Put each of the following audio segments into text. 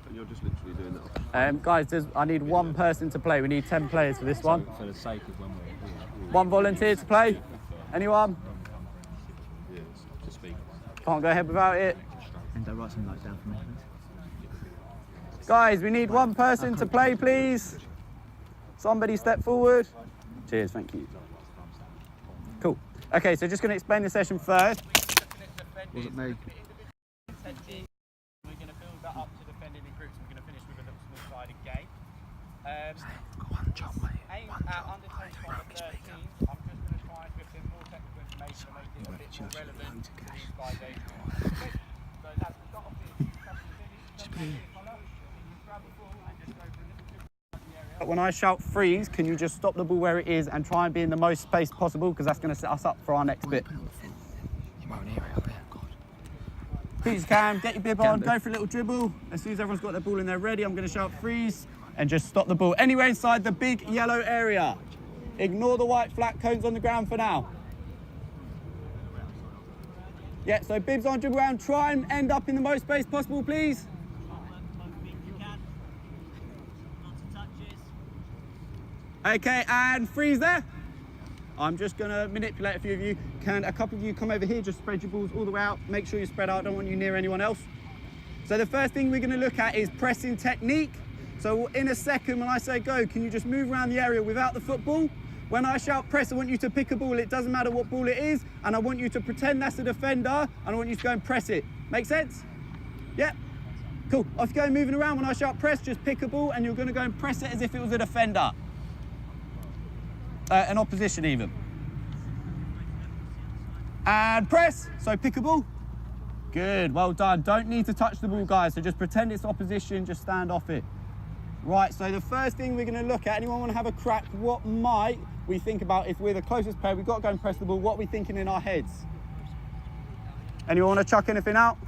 And you're just literally doing that. Guys, I need one person to play. We need 10 players for this one. For the sake of when we're here. One volunteer to play? Anyone? Yes, to speak. Can't go ahead without it. And write some notes down for me, please. Guys, we need one person to play, please. Somebody step forward. Cheers, thank you. Cool. Okay, so just going to explain the session first. Was it me? We're going to build that up to defending in groups. We're going to finish with a little small-sided game. One job, mate. Aimed at under 25 and 13, I'm just going to try and give them more technical information and make it a bit more relevant to these guys' age group. So that's the start of this. Just put it in. Grab the ball and just go for a little area. When I shout freeze, can you just stop the ball where it is and try and be in the most space possible, because that's going to set us up for our next bit. You won't hear it up there, God. Please, Cam, get your bib on, go for a little dribble. As soon as everyone's got their ball in there ready, I'm going to shout freeze and just stop the ball anywhere inside the big yellow area. Ignore the white flat cones on the ground for now. Yeah, so bibs on, dribble around, try and end up in the most space possible, please. Okay, and freeze there. I'm just going to manipulate a few of you. Can a couple of you come over here, just spread your balls all the way out. Make sure you're spread out, I don't want you near anyone else. So the first thing we're going to look at is pressing technique. So in a second, when I say go, can you just move around the area without the football? When I shout press, I want you to pick a ball. It doesn't matter what ball it is. And I want you to pretend that's a defender. And I want you to go and press it. Make sense? Yep. Cool. Off you go, moving around. When I shout press, just pick a ball and you're going to go and press it as if it was a defender. An opposition even. And press. So pick a ball. Good. Well done. Don't need to touch the ball, guys. So just pretend it's opposition. Just stand off it. Right, so the first thing we're going to look at, anyone want to have a crack? What might we think about if we're the closest player? We've got to go and press the ball. What are we thinking in our heads? Anyone want to chuck anything out?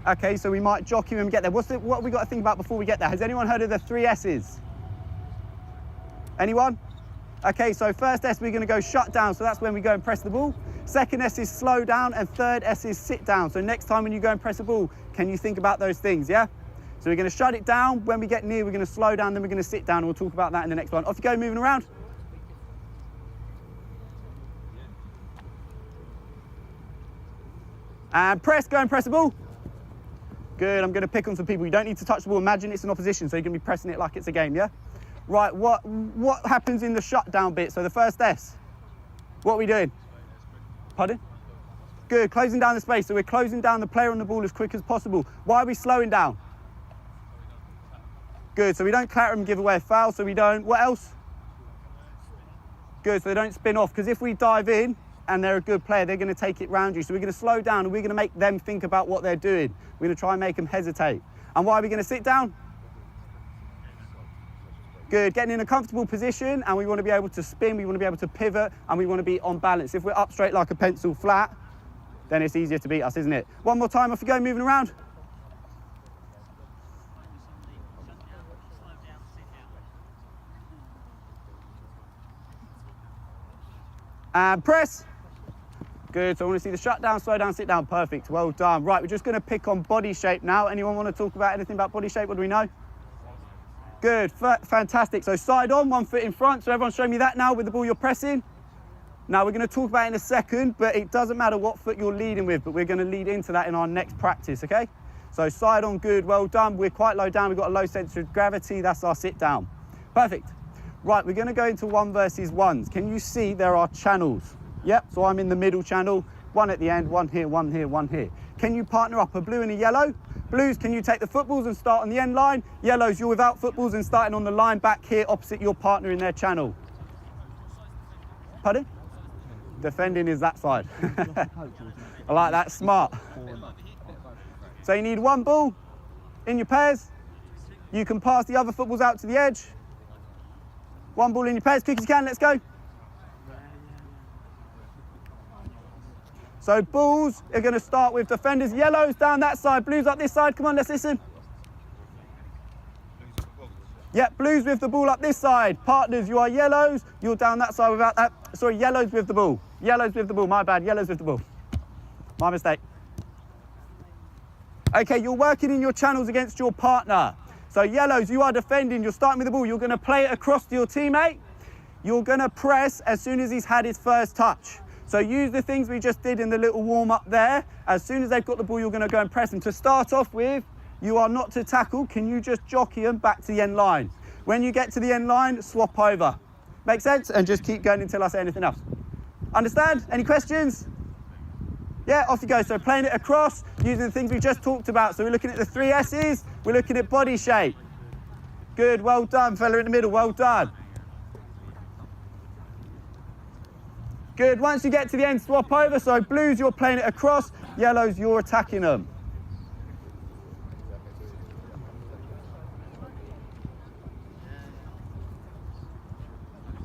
Okay, so we might jockey when we get there. What have we got to think about before we get there? Has anyone heard of the 3 S's? Anyone? Okay, so first S, we're going to go shut down. So that's when we go and press the ball. Second S is slow down, and third S is sit down. So next time when you go and press the ball, can you think about those things, yeah? So we're going to shut it down. When we get near, we're going to slow down, then we're going to sit down, and we'll talk about that in the next one. Off you go, moving around. And press, go and press the ball. Good, I'm going to pick on some people. You don't need to touch the ball. Imagine it's an opposition, so you're going to be pressing it like it's a game, yeah? Right, what happens in the shutdown bit? So the first S, what are we doing? Pardon? Good, closing down the space. So we're closing down the player on the ball as quick as possible. Why are we slowing down? Good, so we don't clatter and give away a foul, so we don't, what else? Good, so they don't spin off, because if we dive in and they're a good player, they're going to take it round you. So we're going to slow down and we're going to make them think about what they're doing. We're going to try and make them hesitate. And why are we going to sit down? Good, getting in a comfortable position, and we want to be able to spin, we want to be able to pivot, and we want to be on balance. If we're up straight like a pencil flat, then it's easier to beat us, isn't it? One more time, off you go, moving around. And press. Good, so I want to see the shutdown, slow down, sit down. Perfect, well done. Right, we're just going to pick on body shape now. Anyone want to talk about anything about body shape? What do we know? Good, fantastic. So side on, 1 foot in front. So everyone show me that now with the ball you're pressing. Now we're going to talk about it in a second, but it doesn't matter what foot you're leading with, but we're going to lead into that in our next practice, okay? So side on, good, well done. We're quite low down, we've got a low centre of gravity, that's our sit down. Perfect. Right, we're going to go into 1 versus 1s. Can you see there are channels? Yep, so I'm in the middle channel, 1 at the end, 1 here, 1 here, 1 here. Can you partner up a blue and a yellow? Blues, can you take the footballs and start on the end line? Yellows, you're without footballs and starting on the line back here opposite your partner in their channel. Pardon? Defending is that side. I like that, smart. So you need 1 ball in your pairs. You can pass the other footballs out to the edge. 1 ball in your pairs, quick as you can, let's go. So balls are going to start with defenders. Yellows down that side, blues up this side. Come on, let's listen. Yep, blues with the ball up this side. Partners, you are yellows. You're down that side without that. Sorry, yellows with the ball. Yellows with the ball, my bad. Yellows with the ball. My mistake. Okay, you're working in your channels against your partner. So yellows, you are defending, you're starting with the ball, you're gonna play it across to your teammate. You're gonna press as soon as he's had his first touch. So use the things we just did in the little warm up there. As soon as they've got the ball, you're gonna go and press them. To start off with, you are not to tackle, can you just jockey them back to the end line? When you get to the end line, swap over. Make sense? And just keep going until I say anything else. Understand? Any questions? Yeah, off you go. So playing it across, using the things we just talked about. So we're looking at the 3 S's, we're looking at body shape. Good, well done, fella in the middle, well done. Good, once you get to the end, swap over. So blues, you're playing it across, yellows, you're attacking them.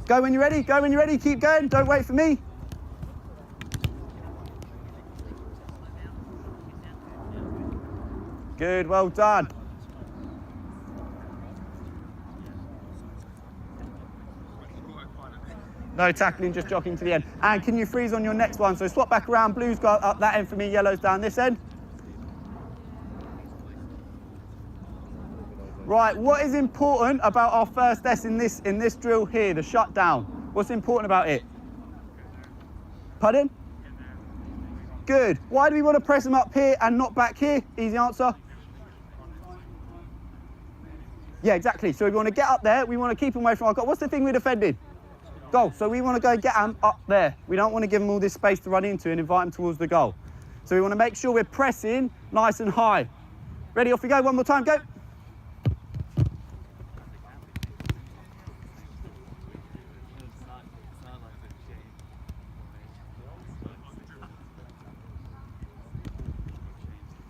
Go when you're ready, go when you're ready, keep going, don't wait for me. Good, well done. No tackling, just jockeying to the end. And can you freeze on your next one? So swap back around, blues go up that end for me, yellows down this end. Right, what is important about our first S in this drill here, the shutdown? What's important about it? Pardon? Good. Why do we want to press them up here and not back here? Easy answer. Yeah, exactly. So we want to get up there, we want to keep them away from our goal. What's the thing we're defending? Goal. So we want to go get them up there. We don't want to give them all this space to run into and invite them towards the goal. So we want to make sure we're pressing nice and high. Ready, off we go, one more time, go.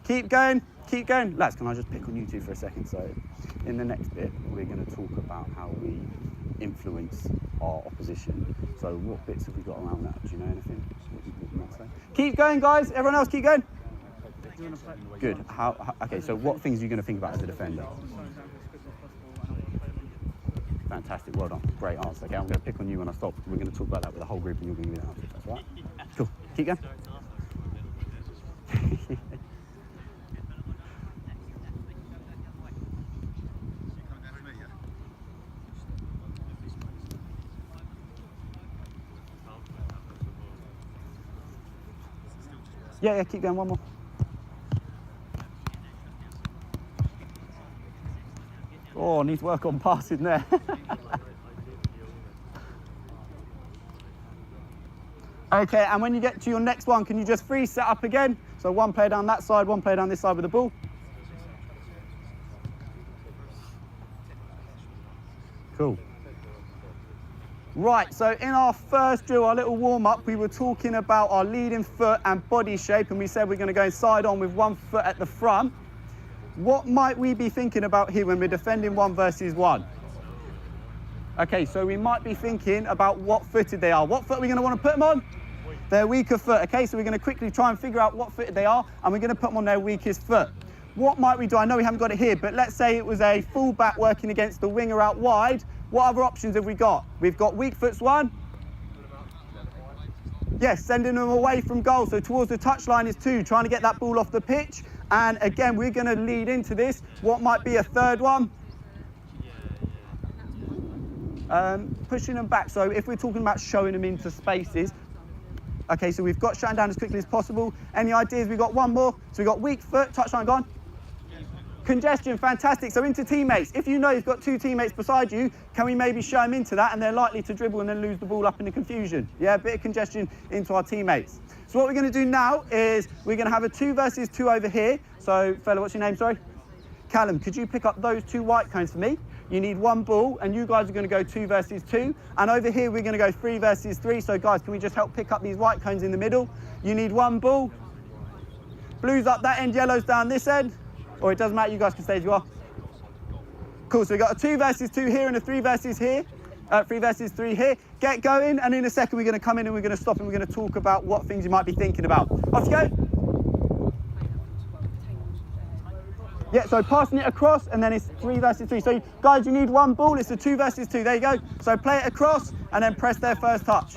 Keep going, keep going. Lads, can I just pick on you two for a second? So in the next bit, we're going to talk about how we influence our opposition. So what bits have we got around that? Do you know anything? What you might say? Keep going, guys. Everyone else, keep going. Good. Okay, so what things are you going to think about as a defender? Fantastic, well done. Great answer. Okay, I'm going to pick on you when I stop. We're going to talk about that with the whole group and you're going to give me that answer. That's right? Cool. Keep going. Yeah, keep going, one more. Oh, needs work on passing there. Okay, and when you get to your next one, can you just freeze set up again? So one player down that side, one player down this side with the ball. Cool. Right, so in our first drill, our little warm-up, we were talking about our leading foot and body shape, and we said we're going to go side on with one foot at the front. What might we be thinking about here when we're defending 1 versus 1? Okay, so we might be thinking about what footed they are. What foot are we going to want to put them on? Their weaker foot. Okay, so we're going to quickly try and figure out what footed they are, and we're going to put them on their weakest foot. What might we do? I know we haven't got it here, but let's say it was a full-back working against the winger out wide. What other options have we got? We've got weak foots 1. Yes, sending them away from goal. So towards the touchline is 2, trying to get that ball off the pitch. And again, we're going to lead into this. What might be a third one? Pushing them back. So if we're talking about showing them into spaces. Okay, so we've got shutting down as quickly as possible. Any ideas? We've got one more. So we've got weak foot, touchline gone. Congestion, fantastic. So into teammates. If you know you've got 2 teammates beside you, can we maybe show them into that and they're likely to dribble and then lose the ball up in the confusion? Yeah, a bit of congestion into our teammates. So what we're going to do now is we're going to have a 2 versus 2 over here. So, fella, what's your name, sorry? Callum, could you pick up those 2 white cones for me? You need 1 ball and you guys are going to go 2 versus 2. And over here, we're going to go 3 versus 3. So guys, can we just help pick up these white cones in the middle? You need 1 ball. Blues up that end, yellows down this end. Or it doesn't matter, you guys can stay as you are. Cool, so we've got a 2 versus 2 here and a 3 versus 3 here. Get going, and in a second we're going to come in and we're going to stop and we're going to talk about what things you might be thinking about. Off you go. Yeah, so passing it across and then it's 3 versus 3. So guys, you need 1 ball, it's a 2 versus 2, there you go. So play it across and then press their first touch.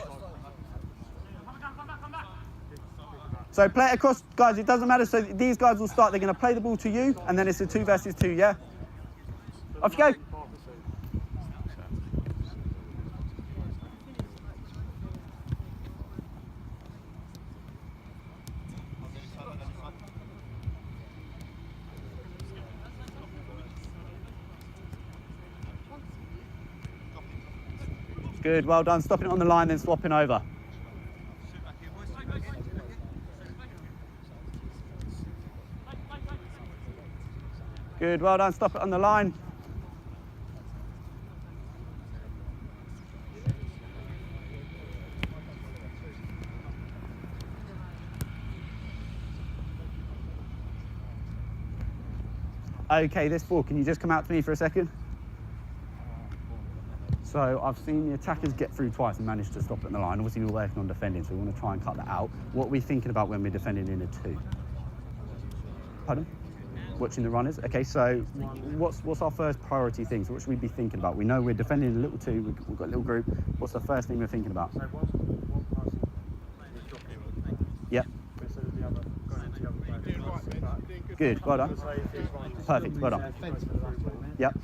So play it across, guys, it doesn't matter. So these guys will start, they're going to play the ball to you, and then it's a 2 versus 2, yeah? Off you go. Good, well done. Stopping it on the line, then swapping over. Good, well done. Stop it on the line. Okay, this ball, can you just come out to me for a second? So I've seen the attackers get through twice and managed to stop it on the line. Obviously we're working on defending, so we want to try and cut that out. What are we thinking about when we're defending in a 2? Pardon? Watching the runners. Okay, so what's our first priority thing? So what should we be thinking about? We know we're defending a little 2, we've got a little group. What's the first thing we're thinking about? So one person is dropping. Yep. Instead of the other going into the other back. Good, well done. Perfect, well done. Yep.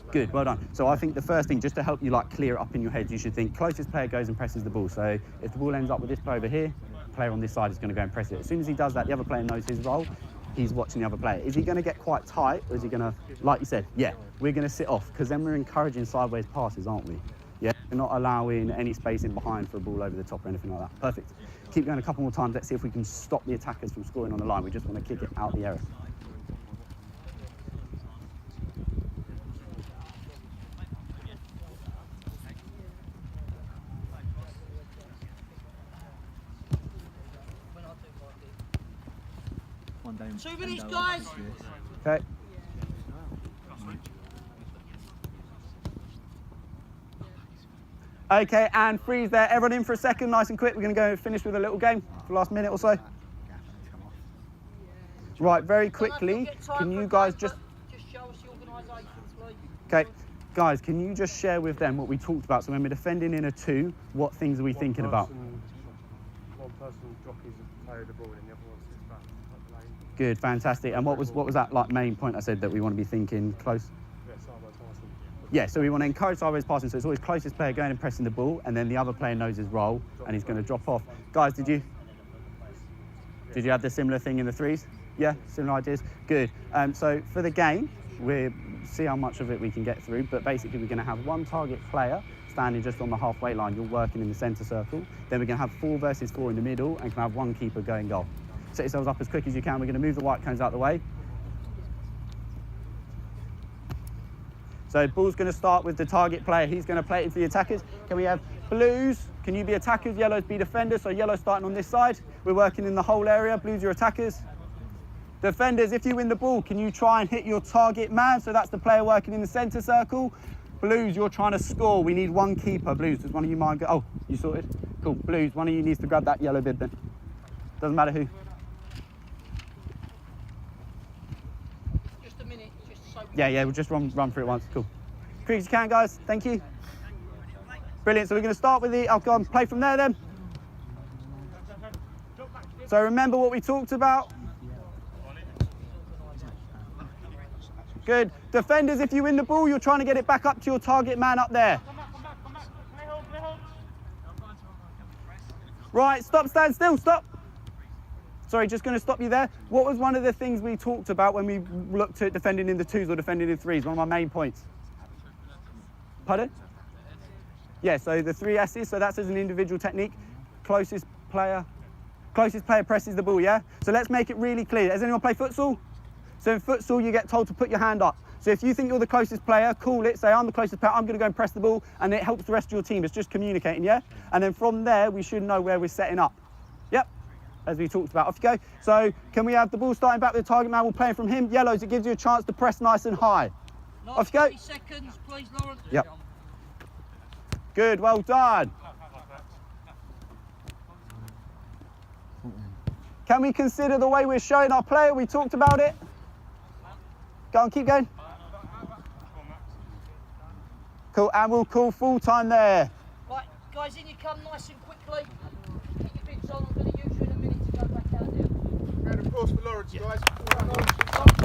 Good, well done. So I think the first thing, just to help you like clear it up in your head, you should think closest player goes and presses the ball. So if the ball ends up with this player over here, the player on this side is going to go and press it. As soon as he does that, the other player knows his role. He's watching the other player. Is he going to get quite tight, or is he going to, like you said, yeah, we're going to sit off, because then we're encouraging sideways passes, aren't we? Yeah, we're not allowing any space in behind for a ball over the top or anything like that. Perfect. Keep going a couple more times. Let's see if we can stop the attackers from scoring on the line. We just want to kick it out the area. One down. 2 minutes, guys. Okay. Okay, and freeze there. Everyone in for a second, nice and quick. We're going to go and finish with a little game for the last minute or so. Right, very quickly, can you guys just show us the organisation, please? Okay, guys, can you just share with them what we talked about? So when we're defending in a 2, what things are we thinking about? One person jockeys the player the ball and the other one sits back at the lane. Good, fantastic. And what was that like main point I said that we want to be thinking close? Yeah, sideways passing. Yeah, so we want to encourage sideways passing, so it's always closest player going and pressing the ball, and then the other player knows his role and he's going to drop off. Guys, did you have the similar thing in the 3s? Yeah, similar ideas. Good. So for the game, we'll see how much of it we can get through, but basically we're going to have one target player standing just on the halfway line. You're working in the centre circle. Then we're going to have 4 versus 4 in the middle and can have one keeper going goal. Set yourselves up as quick as you can. We're going to move the white cones out the way. So ball's going to start with the target player. He's going to play it into the attackers. Can we have blues? Can you be attackers? Yellows be defenders. So yellow starting on this side. We're working in the whole area. Blues are attackers. Defenders, if you win the ball, can you try and hit your target man? So that's the player working in the centre circle. Blues, you're trying to score. We need one keeper. Blues, does one of you mind go? Oh, you sorted? Cool. Blues, one of you needs to grab that yellow bib then. Doesn't matter who. Just a minute, just so. Yeah, we'll just run through it once. Cool. Quick as you can, guys. Thank you. Brilliant. So we're going to start with the. I'll go and play from there then. So remember what we talked about. Good. Defenders, if you win the ball, you're trying to get it back up to your target man up there. Right, stop, stand still, stop. Sorry, just going to stop you there. What was one of the things we talked about when we looked at defending in the 2s or defending in 3s? One of my main points. Pardon? Yeah, so the 3 S's, so that's as an individual technique. Closest player presses the ball, yeah? So let's make it really clear. Does anyone play futsal? So in futsal, you get told to put your hand up. So if you think you're the closest player, call it, say I'm the closest player, I'm going to go and press the ball, and it helps the rest of your team. It's just communicating, yeah? And then from there, we should know where we're setting up. Yep, as we talked about. Off you go. So can we have the ball starting back with the target man? We're playing from him. Yellows, it gives you a chance to press nice and high. Off you go. 30 seconds, please, Lawrence. Yep. Good, well done. Can we consider the way we're showing our player? We talked about it. Go on, keep going. Cool, and we'll call full time there. Right, guys, in you come nice and quickly. Keep your Sol, I'm going to use you in a minute to go back out there. Round of applause for Lawrence, guys.